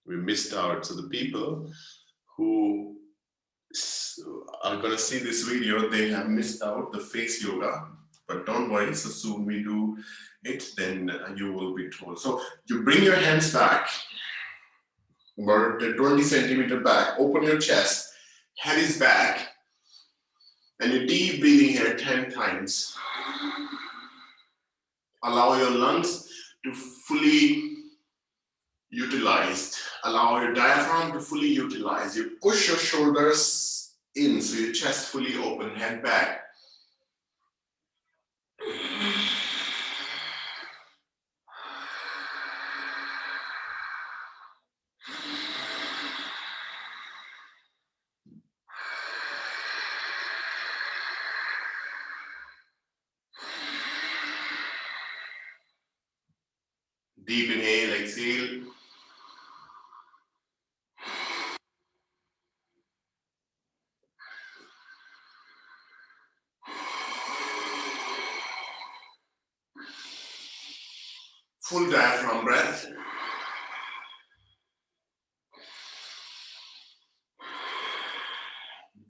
We missed out. So the people who are going to see this video, they have missed out the face yoga. But don't worry, so soon we do it, then you will be told. So you bring your hands back, about 20 centimeter back, open your chest, head is back, and you're deep breathing here 10 times. Allow your lungs to fully utilized. Allow your diaphragm to fully utilize. You push your shoulders in, so your chest fully open, head back. Deep inhale, exhale. Full diaphragm breath.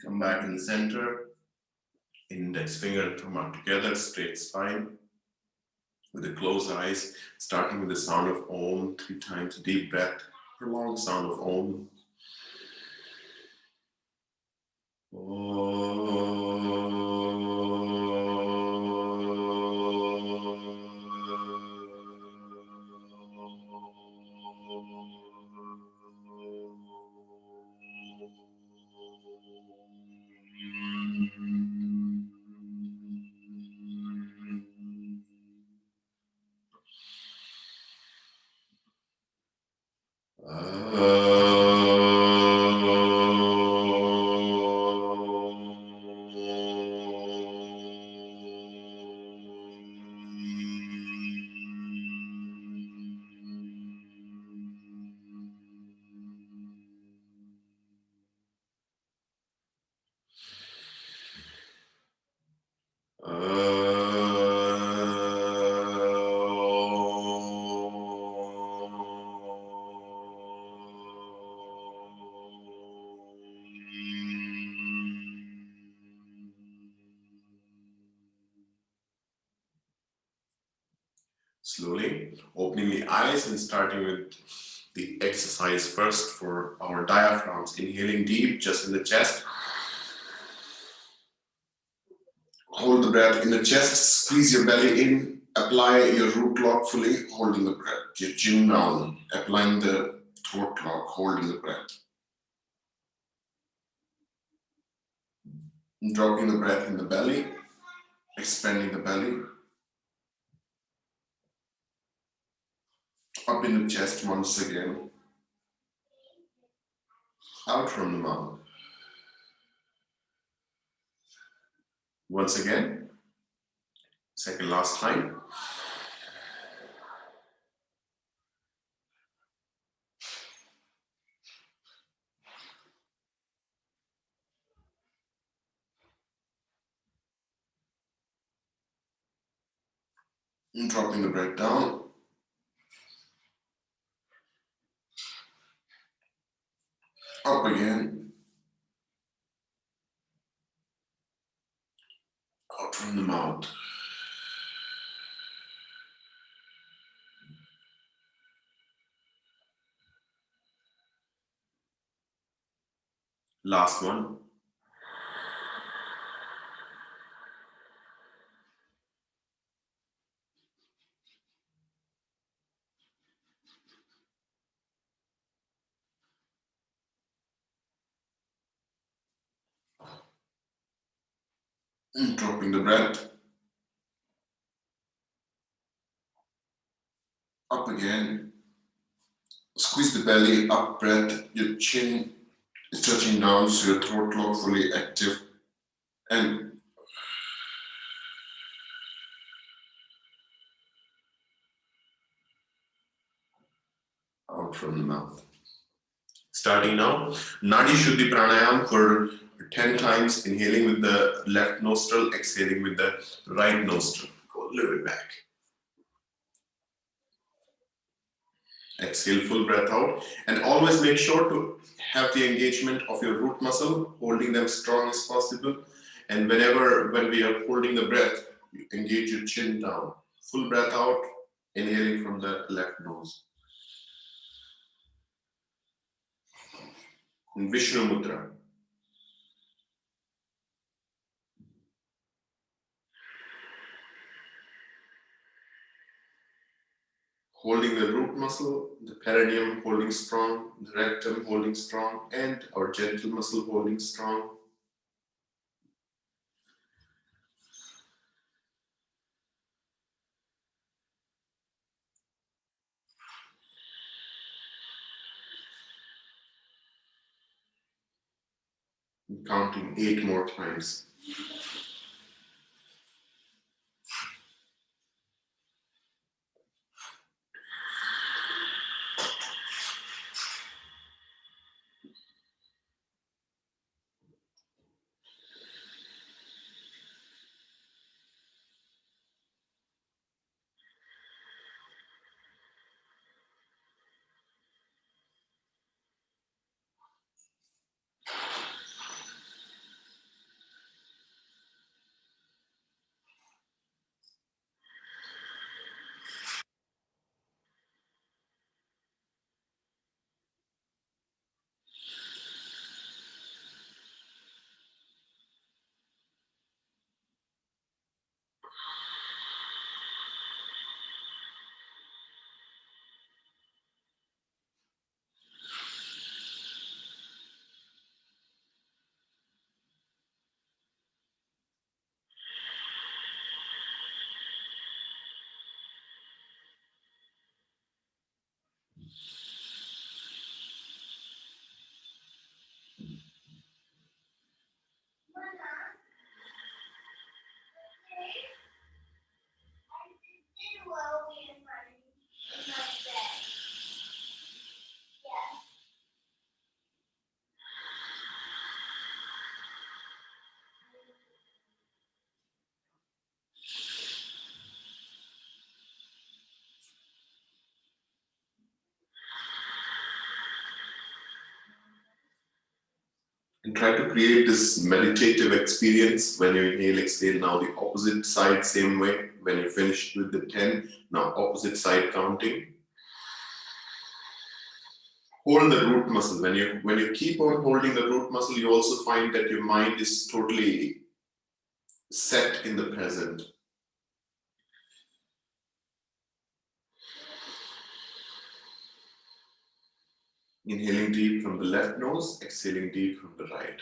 Come back in the center. Index finger and thumb are together, straight spine. With the closed eyes, starting with the sound of Om 3 times. Deep breath, prolonged sound of Om. Slowly opening the eyes and starting with the exercise first for our diaphragms. Inhaling deep, just in the chest. Hold the breath in the chest, squeeze your belly in, apply your root lock fully, holding the breath. Your chin down, applying the throat lock, holding the breath. Dropping the breath in the belly, expanding the belly. Up in the chest once again. Out from the mouth. Once again. Second last time. And dropping the breath down. Up again. Out from the mouth. Last one. And dropping the breath. Up again. Squeeze the belly, up breath. Your chin is touching down, so your throat lock fully active. And out from the mouth. Starting now, Nadi Shuddhi Pranayama for 10 times, inhaling with the left nostril, exhaling with the right nostril. Go a little bit back. Exhale, full breath out, and always make sure to have the engagement of your root muscle, holding them strong as possible. And when we are holding the breath, you engage your chin down. Full breath out, inhaling from the left nose. In Vishnu Mudra. Holding the root muscle, the perineum holding strong, the rectum holding strong, and our gentle muscle holding strong. Counting 8 more times. And try to create this meditative experience when you inhale, exhale. Now the opposite side, same way. When you finish with the 10, now opposite side counting. Hold the root muscle. When you keep on holding the root muscle, you also find that your mind is totally set in the present. Inhaling deep from the left nose, exhaling deep from the right.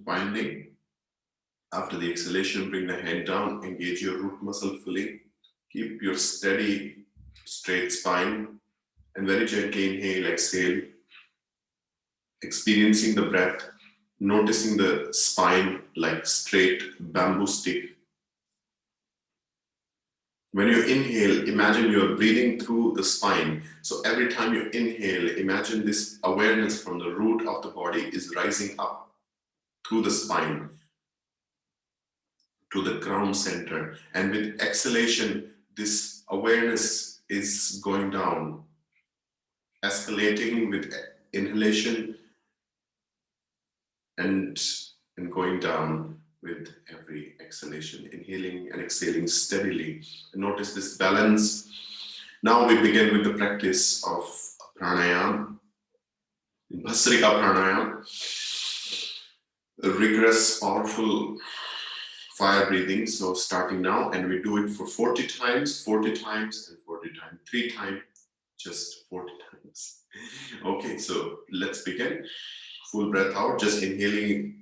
Finally, after the exhalation, bring the head down, engage your root muscle fully. Keep your steady, straight spine, and very gently inhale, exhale, experiencing the breath, noticing the spine like straight bamboo stick. When you inhale, imagine you're breathing through the spine. So every time you inhale, imagine this awareness from the root of the body is rising up through the spine. to the crown center. And with exhalation, this awareness is going down, escalating with inhalation and going down with every exhalation, inhaling and exhaling steadily. And notice this balance. Now we begin with the practice of pranayama, Bhasrika pranayama, a rigorous, powerful fire breathing. So starting now, and we do it for 40 times, 40 times, and 40 times, 3 times, just 40 times. Okay, so let's begin. Full breath out, just inhaling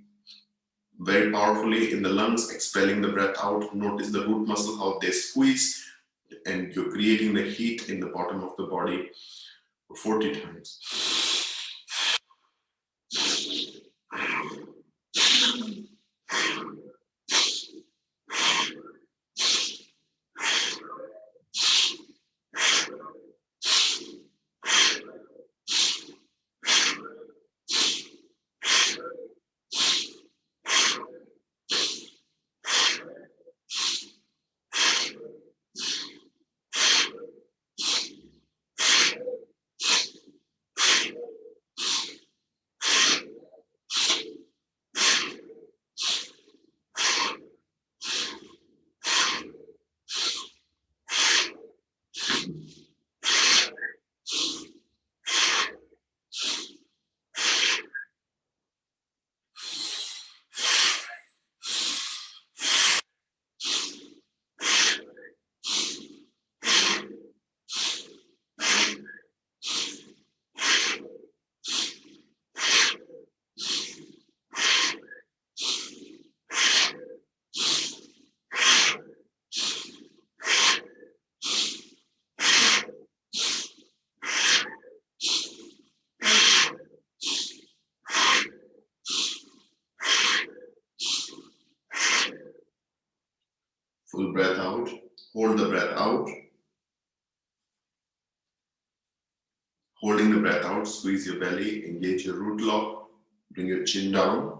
very powerfully in the lungs, expelling the breath out. Notice the root muscle, how they squeeze, and you're creating the heat in the bottom of the body for 40 times. Full breath out, hold the breath out. Holding the breath out, squeeze your belly, engage your root lock, bring your chin down.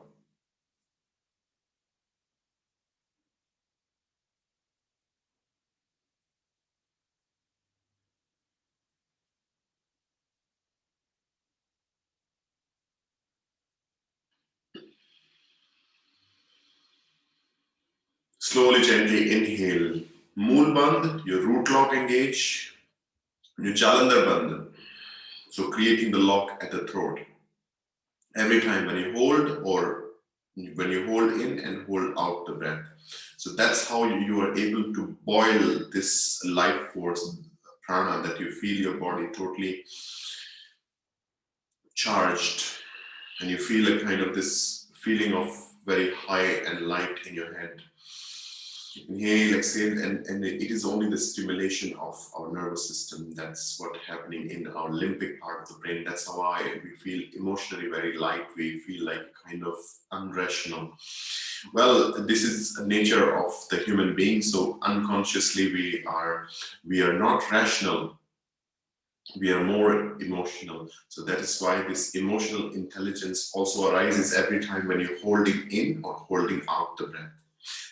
Slowly, gently inhale. Mool bandh, your root lock engage, your jalandhar bandh. So creating the lock at the throat. Every time when you hold, or when you hold in and hold out the breath. So that's how you are able to boil this life force, prana, that you feel your body totally charged, and you feel a kind of this feeling of very high and light in your head. Inhale, exhale, and it is only the stimulation of our nervous system. That's what's happening in our limbic part of the brain. That's how we feel emotionally very light. We feel like kind of unrational. Well, this is the nature of the human being. So unconsciously we are not rational. We are more emotional. So that is why this emotional intelligence also arises every time when you're holding in or holding out the breath.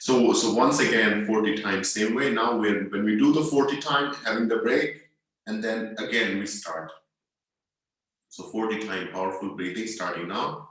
So once again, 40 times, same way. Now when we do the 40 times, having the break, and then again we start. So 40 times powerful breathing starting now.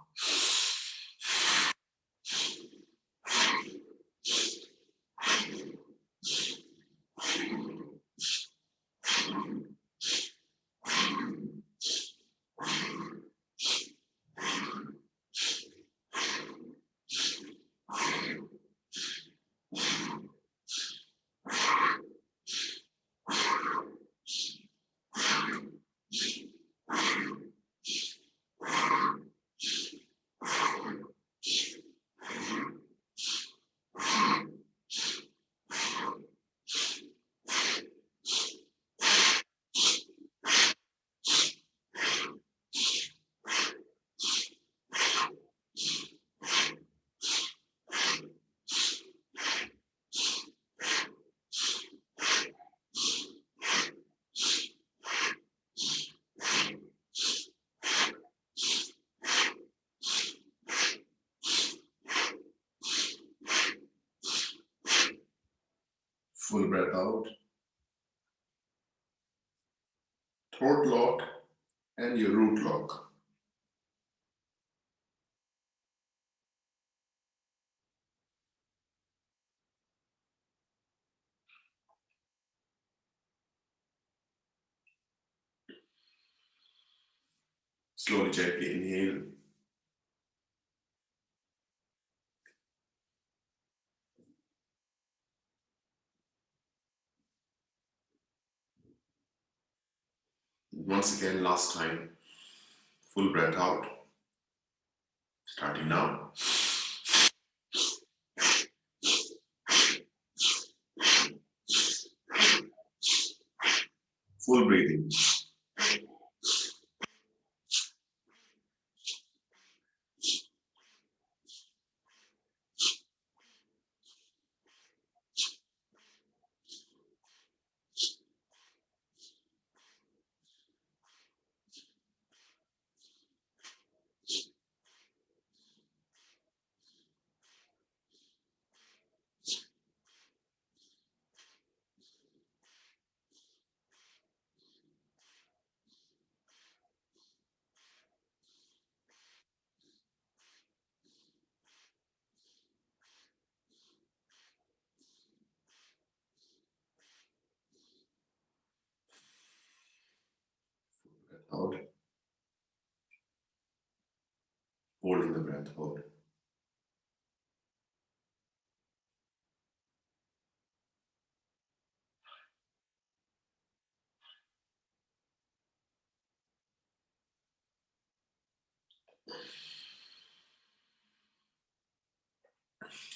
Full breath out. Throat lock and your root lock. Slowly, gently inhale. Once again, last time. Full breath out. Starting now. Full breathing. Out. Holding the breath. Hold.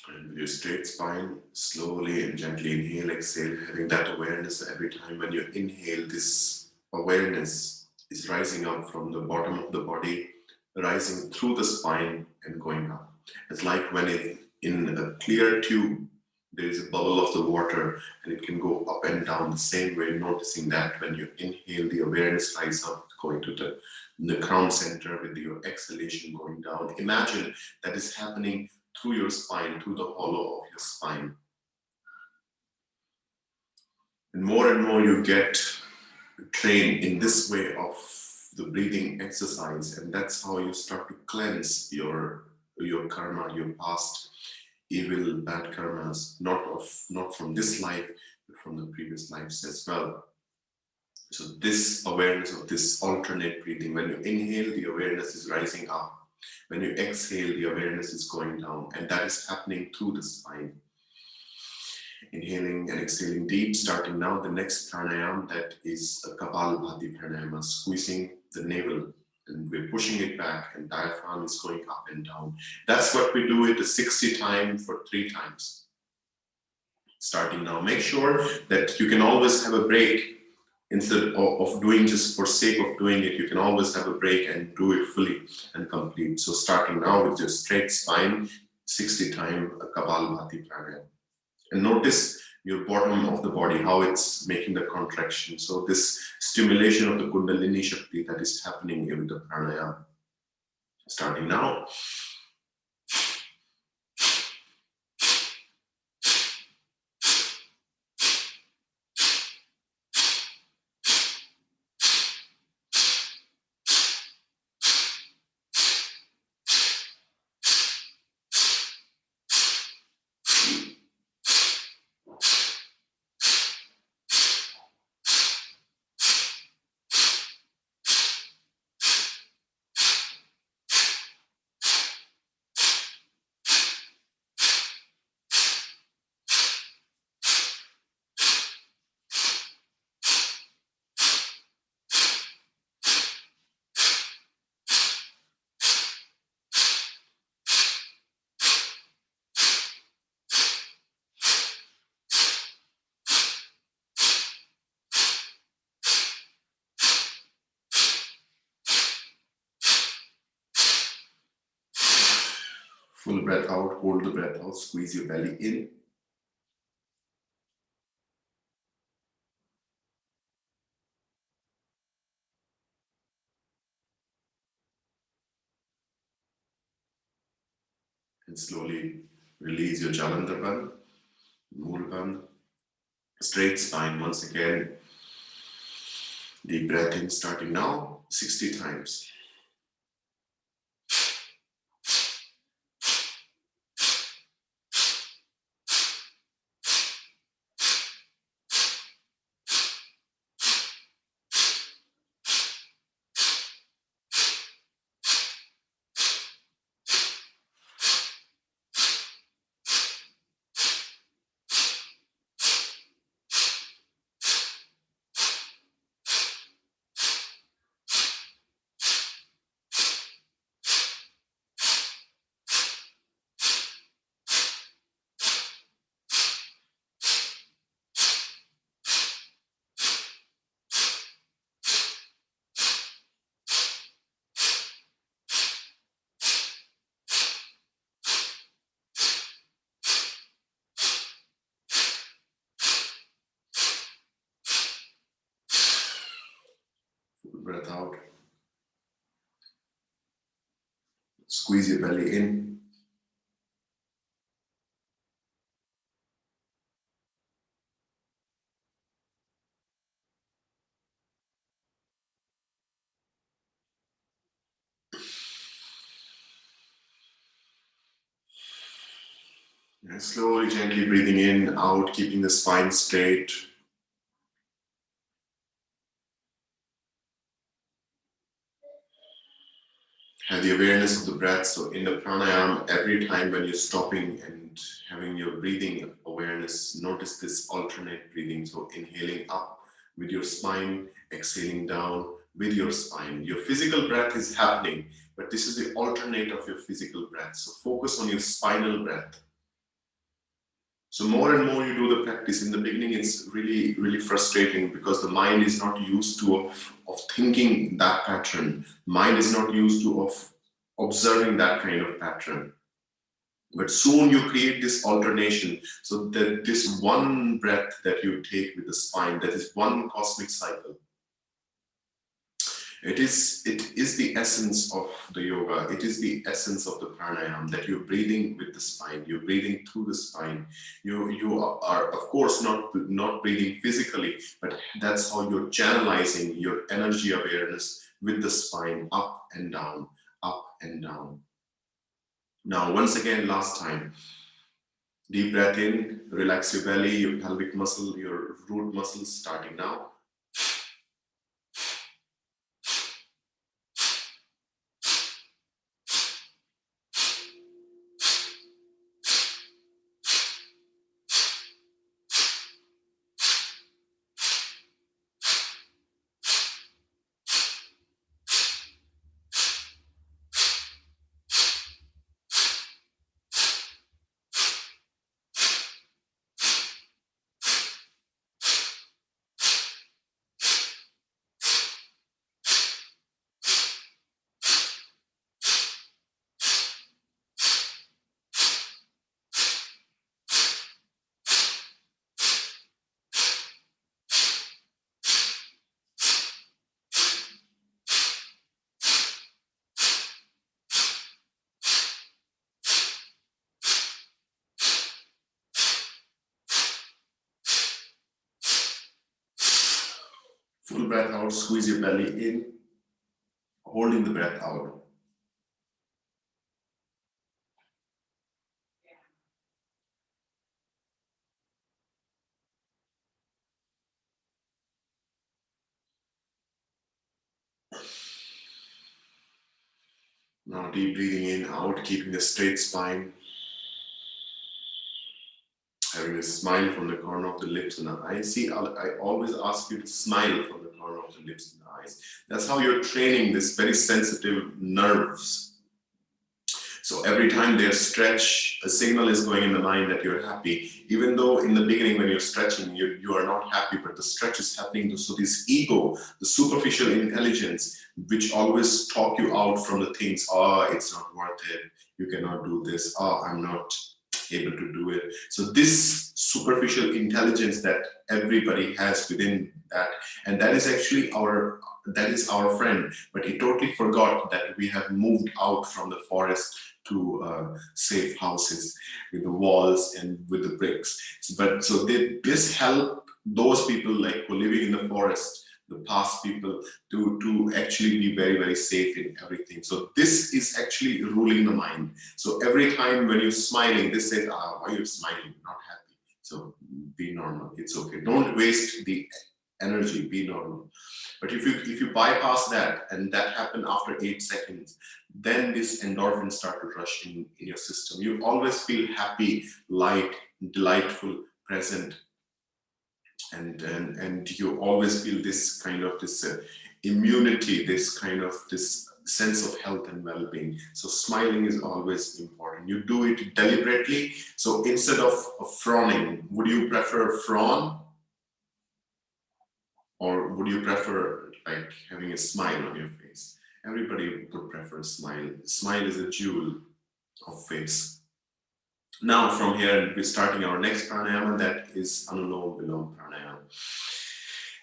And with your straight spine, slowly and gently inhale, exhale, having that awareness every time when you inhale, this awareness is rising up from the bottom of the body, rising through the spine and going up. It's like when in a clear tube, there is a bubble of the water and it can go up and down the same way, noticing that when you inhale, the awareness rise up, going to the crown center with your exhalation going down. Imagine that is happening through your spine, through the hollow of your spine. And more you get trained in this way of the breathing exercise, and that's how you start to cleanse your karma, your past evil, bad karmas, not from this life, but from the previous lives as well. So this awareness of this alternate breathing, when you inhale, the awareness is rising up. When you exhale, the awareness is going down, and that is happening through the spine. Inhaling and exhaling deep, starting now the next pranayama, that is a Kapalabhati pranayama, squeezing the navel, and we're pushing it back, and diaphragm is going up and down. That's what we do it 60 times for 3 times. Starting now, make sure that you can always have a break. Instead of doing just for sake of doing it, you can always have a break and do it fully and complete. So starting now with your straight spine, 60 times Kapalabhati pranayama. And notice your bottom of the body, how it's making the contraction. So this stimulation of the Kundalini Shakti that is happening with the pranayama. Starting now. Full breath out, hold the breath out, squeeze your belly in. And slowly release your Jalandhar bandh, Mool bandh. Straight spine once again. Deep breath in, starting now, 60 times. Full breath out. Squeeze your belly in. And slowly, gently breathing in, out, keeping the spine straight. Have the awareness of the breath. So in the pranayama, every time when you're stopping and having your breathing awareness, notice this alternate breathing. So inhaling up with your spine, exhaling down with your spine. Your physical breath is happening, but this is the alternate of your physical breath. So focus on your spinal breath. So more and more you do the practice. In the beginning, it's really, really frustrating because the mind is not used to of thinking that pattern. Mind is not used to of observing that kind of pattern. But soon you create this alternation. So that this one breath that you take with the spine, that is one cosmic cycle. It is the essence of the yoga. It is the essence of the pranayama, that you're breathing with the spine. You're breathing through the spine. You are of course not breathing physically, but that's how you're channelizing your energy awareness with the spine, up and down, up and down. Now, once again, last time. Deep breath in, relax your belly, your pelvic muscle, your root muscles, starting now. Full breath out, squeeze your belly in, holding the breath out. Now deep breathing in, out, keeping a straight spine. Having a smile from the corner of the lips and the eyes. See, I always ask you to smile from the corner of the lips and the eyes. That's how you're training this very sensitive nerves. So every time they stretch, a signal is going in the mind that you're happy. Even though in the beginning when you're stretching, you are not happy, but the stretch is happening. So this ego, the superficial intelligence, which always talk you out from the things, it's not worth it. You cannot do this. I'm not able to do it. So this superficial intelligence that everybody has within that, and that is actually our friend, but he totally forgot that we have moved out from the forest to safe houses with the walls and with the bricks. But so this help those people like who are living in the forest, the past people, to actually be very, very safe in everything. So this is actually ruling the mind. So every time when you're smiling, this says, why are you smiling? Not happy. So be normal. It's okay. Don't waste the energy. Be normal. But if you bypass that, and that happened after 8 seconds, then this endorphins start to rush in your system. You always feel happy, light, delightful, present, and you always feel this kind of this immunity, this kind of this sense of health and well-being. So smiling is always important. You do it deliberately. So instead of frowning, would you prefer frown, or would you prefer like having a smile on your face? Everybody would prefer a smile. Smile is a jewel of face. Now from here, we're starting our next pranayama, that is Anulom Vilom Pranayama.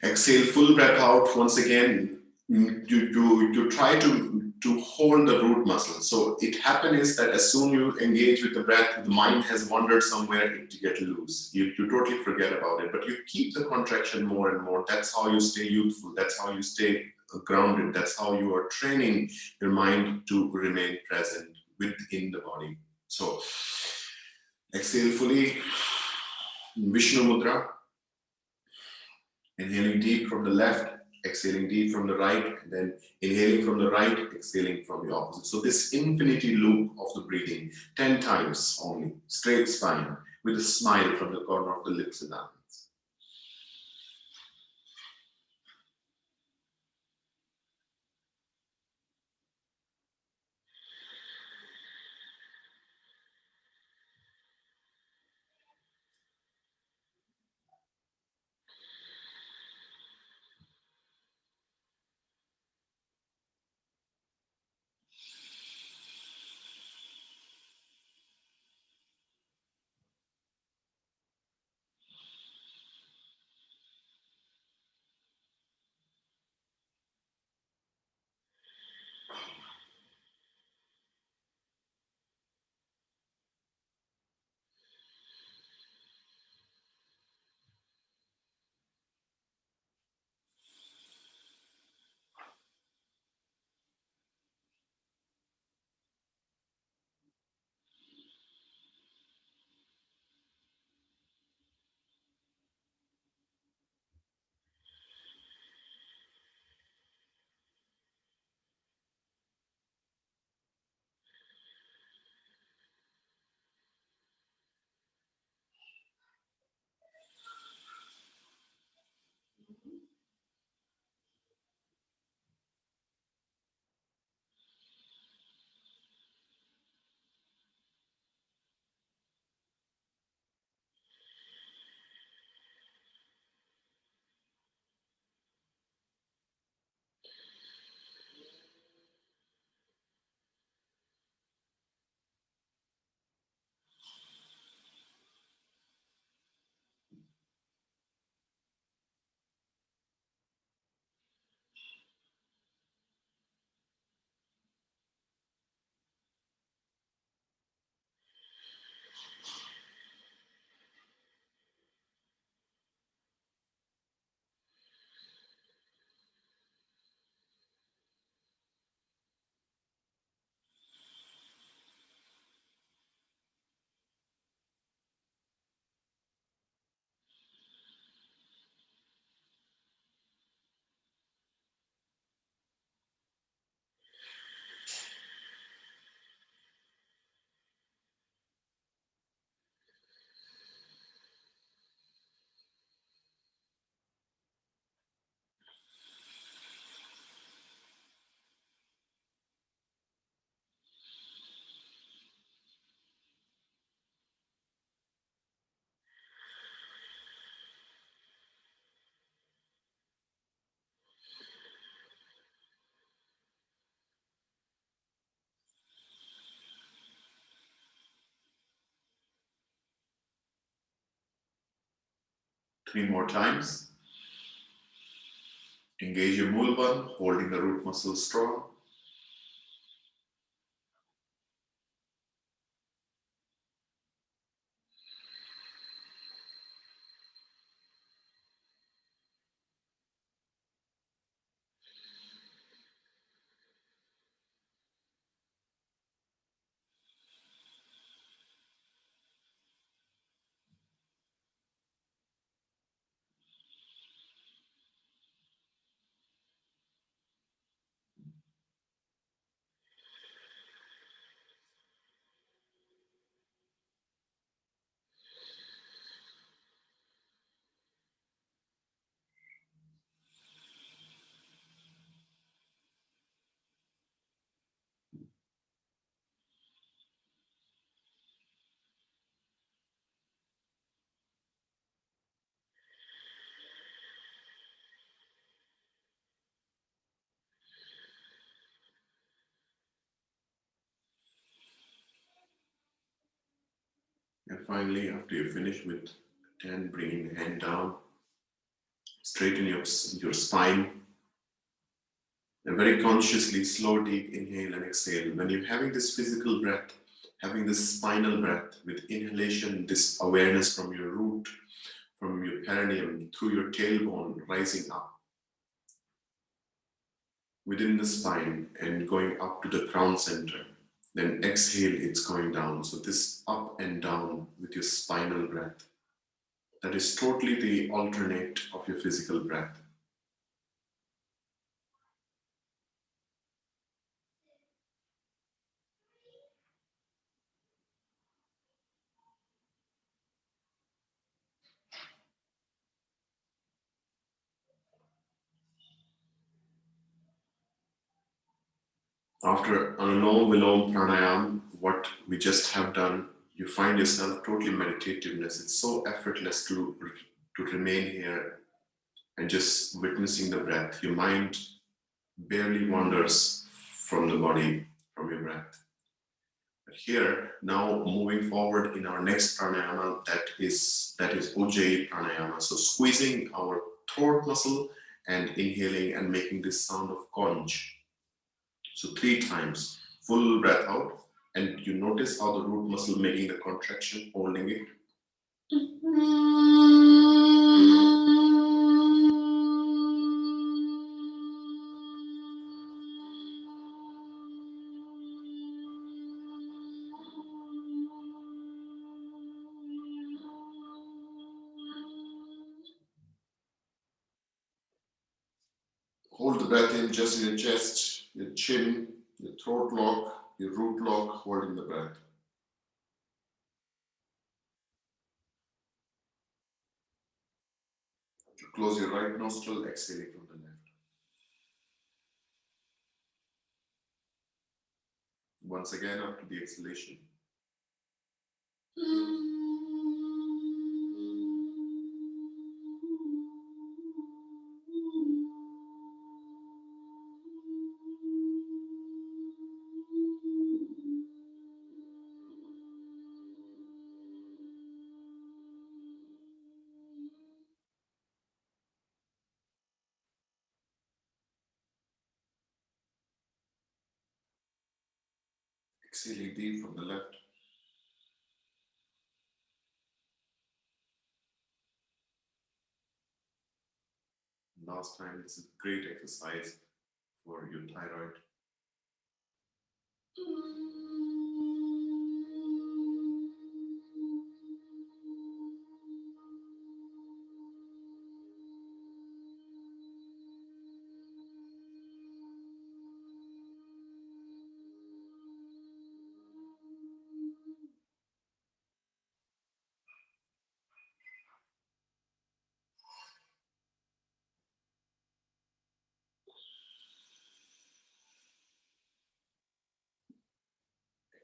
Exhale, full breath out. Once again, you try to hold the root muscle. So it happens is that as soon you engage with the breath, the mind has wandered somewhere, to get loose. You totally forget about it, but you keep the contraction more and more. That's how you stay youthful. That's how you stay grounded. That's how you are training your mind to remain present within the body. So exhale fully, Vishnu Mudra. Inhaling deep from the left, exhaling deep from the right, and then inhaling from the right, exhaling from the opposite. So this infinity loop of the breathing, 10 times only, straight spine, with a smile from the corner of the lips and eyes. Three more times. Engage your Mulban, holding the root muscle strong. And finally, after you finish with 10, bringing the hand down, straighten your spine, and very consciously, slow, deep inhale and exhale. When you're having this physical breath, having this spinal breath with inhalation, this awareness from your root, from your perineum, through your tailbone, rising up within the spine and going up to the crown center. Then exhale, it's going down. So this up and down with your spinal breath, that is totally the alternate of your physical breath. After Anulom Vilom Pranayam, what we just have done, you find yourself totally meditativeness. It's so effortless to remain here and just witnessing the breath. Your mind barely wanders from the body, from your breath. But here, now moving forward in our next pranayama, that is Ujjayi Pranayama. So squeezing our throat muscle and inhaling and making this sound of conch. So 3 times, full breath out, and you notice how the root muscle making the contraction, holding it. Hold the breath in just in your chest, your chin, your throat lock, your root lock, holding the breath. You close your right nostril, exhaling from the left. Once again, after the exhalation. Exhaling deep from the left. Last time, this is great exercise for your thyroid.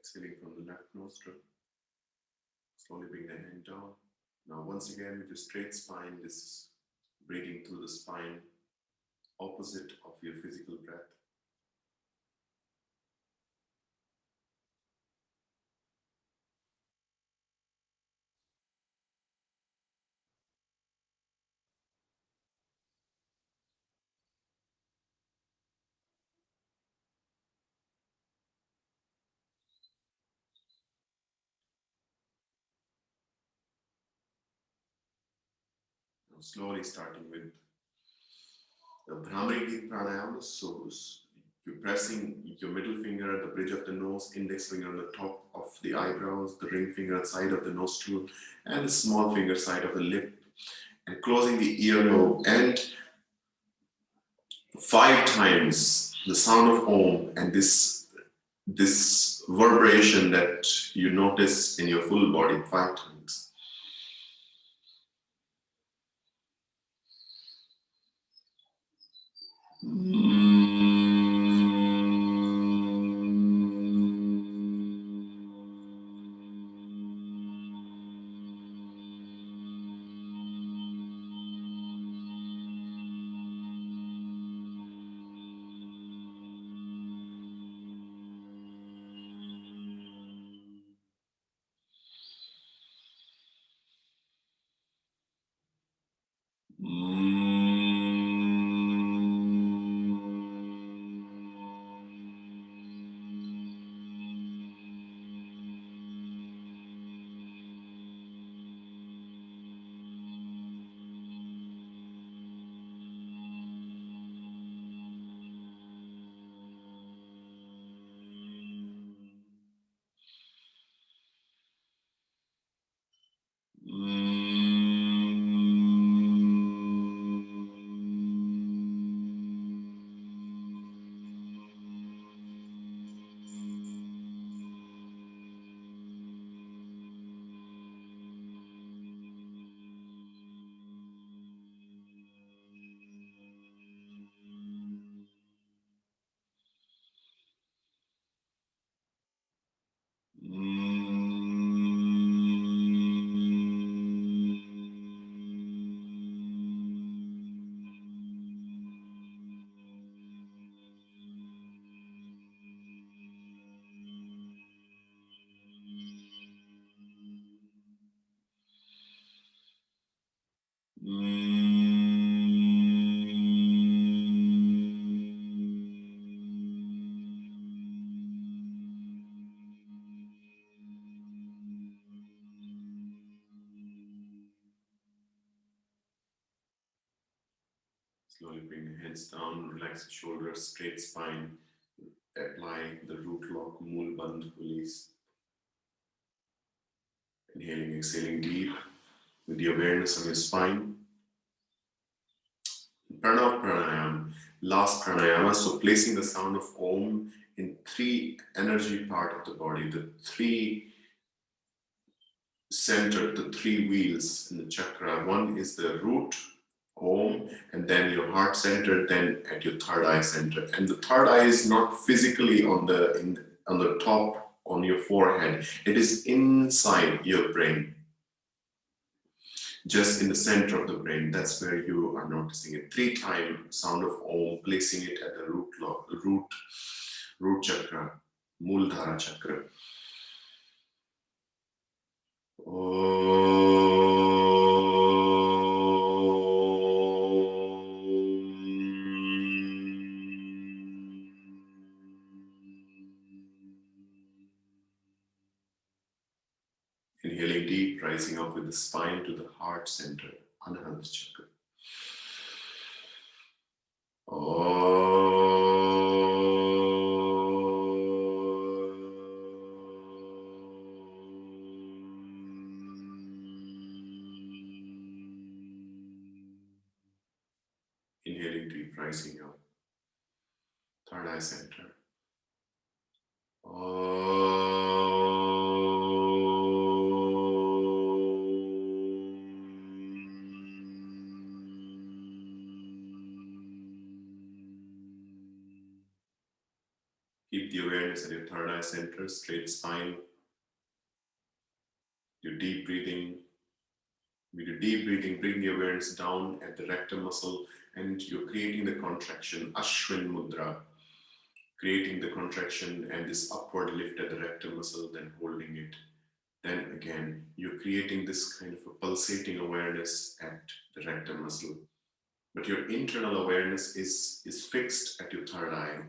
Exhaling from the left nostril. Slowly bring the hand down. Now once again with your straight spine, this is breathing through the spine, opposite of your physical breath. Now slowly starting with the Bhramari Pranayama. So you're pressing your middle finger at the bridge of the nose, index finger on the top of the eyebrows, the ring finger at side of the nostril, and the small finger side of the lip, and closing the earlobe, and 5 times the sound of Om, and this vibration that you notice in your full body 5 times. Slowly bring the hands down, relax the shoulders, straight spine. Apply the root lock, mool bandha release. Inhaling, exhaling deep with the awareness of your spine. Pranayama, last pranayama. So placing the sound of Om in three energy part of the body, the three center, the three wheels in the chakra. One is the root, Om, and then your heart center, then at your third eye center. And the third eye is not physically on the top on your forehead. It is inside your brain, just in the center of the brain. That's where you are noticing it. 3 times sound of Om, placing it at the root chakra, Muladhara chakra. Inhaling deep, rising up with the spine to the heart center, Anahata chakra. Inhaling deep, rising up, third eye center. Keep the awareness at your third eye center, straight spine. Your deep breathing. With your deep breathing, bring the awareness down at the rectum muscle, and you're creating the contraction, Ashwin Mudra. Creating the contraction and this upward lift at the rectum muscle, then holding it. Then again, you're creating this kind of a pulsating awareness at the rectum muscle. But your internal awareness is fixed at your third eye.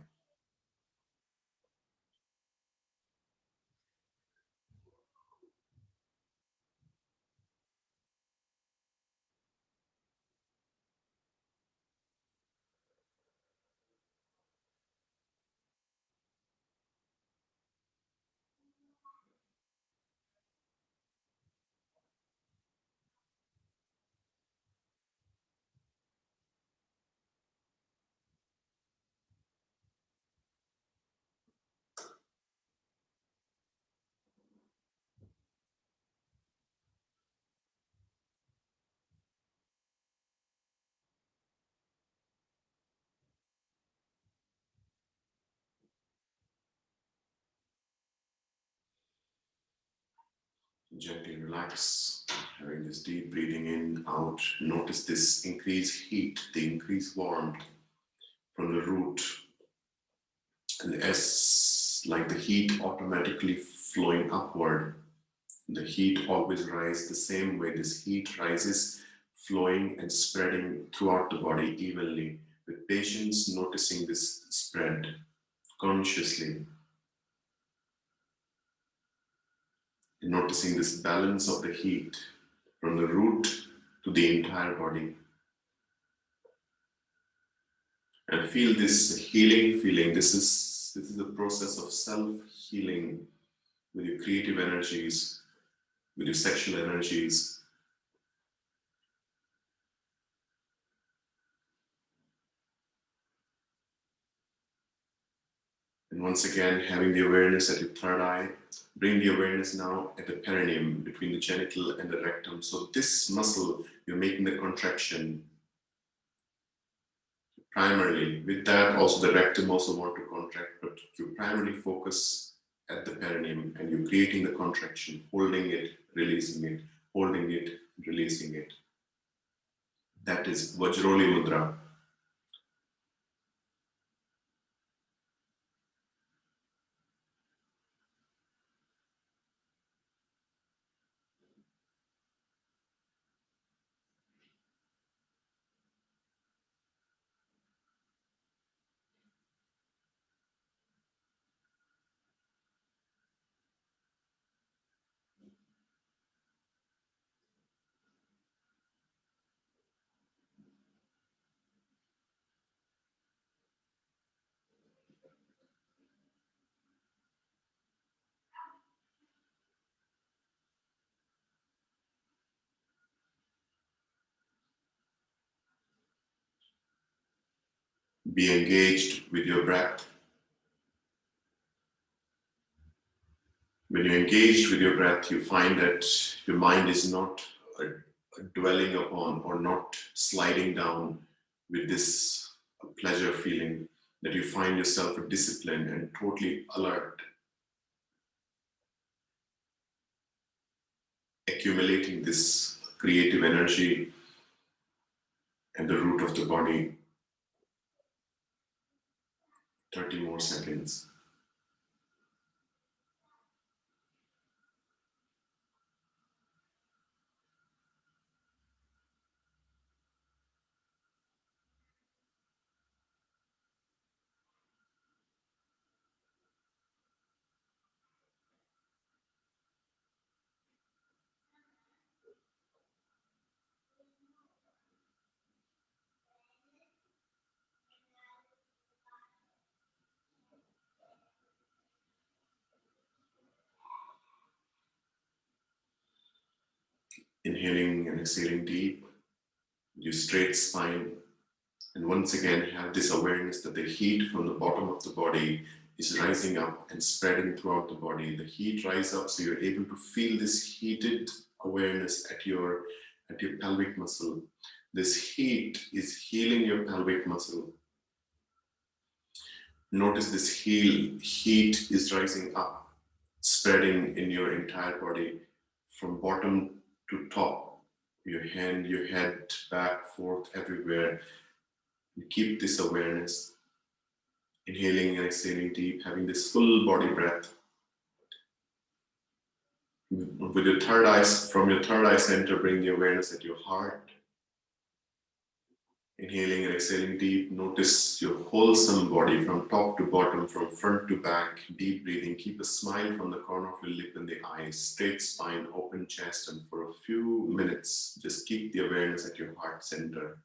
Gently relax, having this deep breathing in, out. Notice this increased heat, the increased warmth from the root. And as like the heat automatically flowing upward, the heat always rises the same way. This heat rises flowing and spreading throughout the body evenly. With patience, noticing this spread consciously, and noticing this balance of the heat from the root to the entire body. And feel this healing feeling. This is a process of self-healing with your creative energies, with your sexual energies. And once again, having the awareness at your third eye, bring the awareness now at the perineum, between the genital and the rectum. So this muscle, you're making the contraction primarily. With that, also the rectum also want to contract, but you primarily focus at the perineum and you're creating the contraction, holding it, releasing it, holding it, releasing it. That is Vajroli Mudra. Be engaged with your breath. When you're engaged with your breath, you find that your mind is not dwelling upon or not sliding down with this pleasure feeling, that you find yourself disciplined and totally alert, accumulating this creative energy at the root of the body. 30 more seconds. Inhaling and exhaling deep, your straight spine. And once again, have this awareness that the heat from the bottom of the body is rising up and spreading throughout the body. The heat rises up, so you're able to feel this heated awareness at your pelvic muscle. This heat is healing your pelvic muscle. Notice this heat is rising up, spreading in your entire body from bottom to top. Your hand, your head, back, forth, everywhere. You keep this awareness, inhaling and exhaling deep, having this full body breath. With your third eye, from your third eye center, bring the awareness at your heart. Inhaling and exhaling deep, notice your wholesome body from top to bottom, from front to back. Deep breathing, keep a smile from the corner of your lip and the eyes, straight spine, open chest, and for a few minutes, just keep the awareness at your heart center.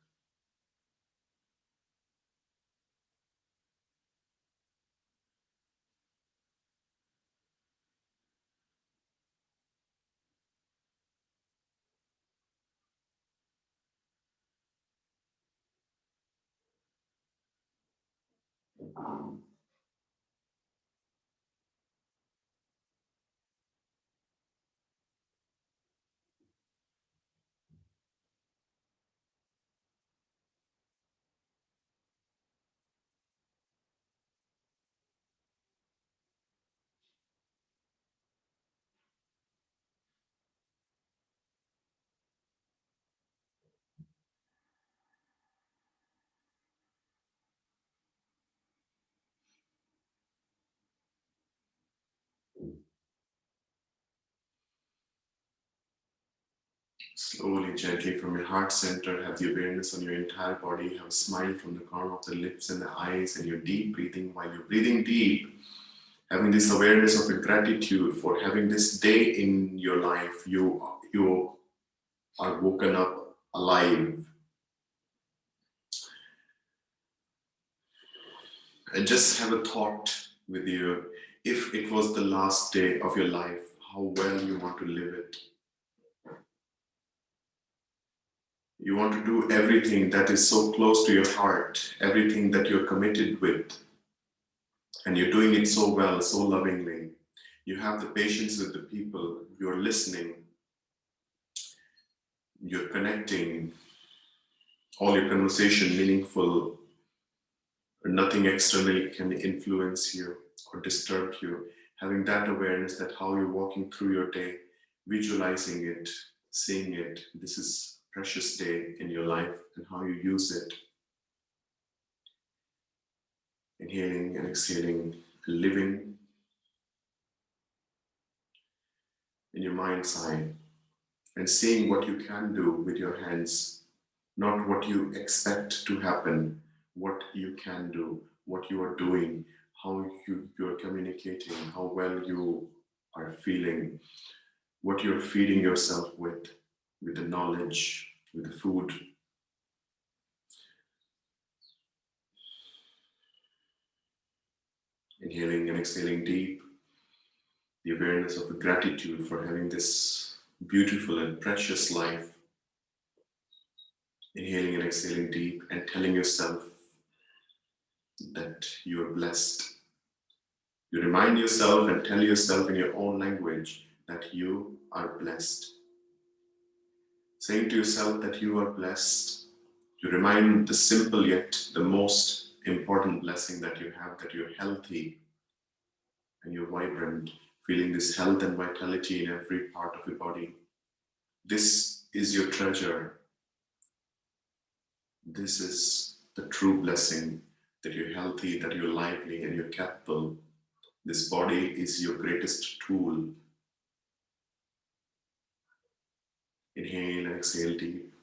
Slowly, gently from your heart center, have the awareness on your entire body. Have a smile from the corner of the lips and the eyes, and your deep breathing. While you're breathing deep, having this awareness of gratitude for having this day in your life. You are woken up alive. And just have a thought with you. If it was the last day of your life, how well you want to live it. You want to do everything that is so close to your heart, everything that you're committed with, and you're doing it so well, so lovingly. You have the patience with the people, you're listening, you're connecting, all your conversation meaningful, nothing externally can influence you or disturb you. Having that awareness that how you're walking through your day, visualizing it, seeing it, this is precious day in your life and how you use it. Inhaling and exhaling, living in your mind's eye and seeing what you can do with your hands, not what you expect to happen, what you can do, what you are doing, how you're communicating, how well you are feeling, what you're feeding yourself with the knowledge, with the food. Inhaling and exhaling deep, the awareness of the gratitude for having this beautiful and precious life. Inhaling and exhaling deep and telling yourself that you are blessed. You remind yourself and tell yourself in your own language that you are blessed. Saying to yourself that you are blessed, you remind the simple yet the most important blessing that you have, that you're healthy and you're vibrant, feeling this health and vitality in every part of your body. This is your treasure. This is the true blessing, that you're healthy, that you're lively and you're capable. This body is your greatest tool. Inhale and exhale deep.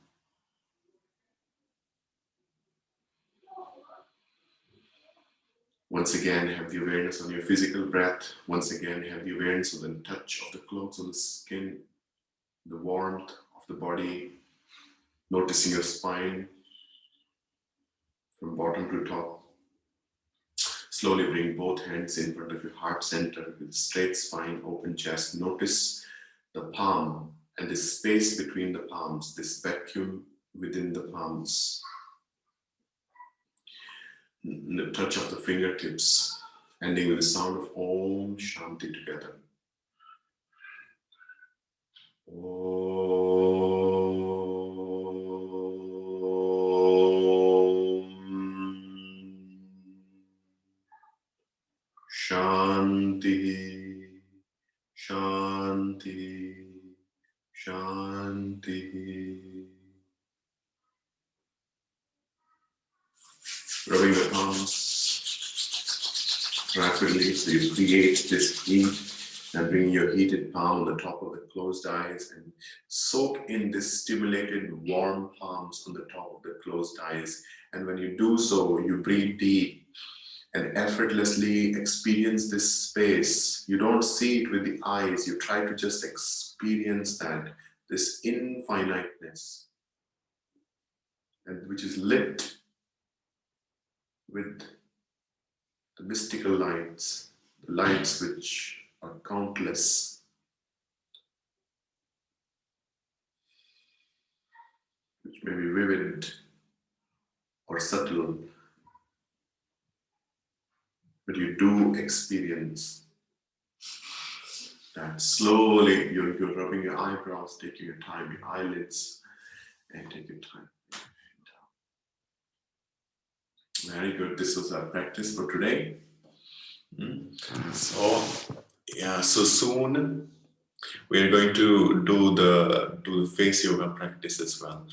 Once again, have the awareness on your physical breath. Once again, have the awareness of the touch of the clothes on the skin, the warmth of the body, noticing your spine from bottom to top. Slowly bring both hands in front of your heart center with straight spine, open chest. Notice the palm and the space between the palms, this vacuum within the palms. The touch of the fingertips, ending with the sound of Om Shanti together. Shanti, Shanti, Shanti. Rubbing the palms rapidly so you create this heat and bring your heated palm on the top of the closed eyes and soak in this stimulated warm palms on the top of the closed eyes. And when you do so, you breathe deep and effortlessly experience this space. You don't see it with the eyes, you try to just experience that, this infiniteness, and which is lit with the mystical lights, the lights which are countless, which may be vivid or subtle, but you do experience that. Slowly you're rubbing your eyebrows, taking your time, your eyelids, and take your time. Very good. This was our practice for today. So soon we are going to do the face yoga practice as well.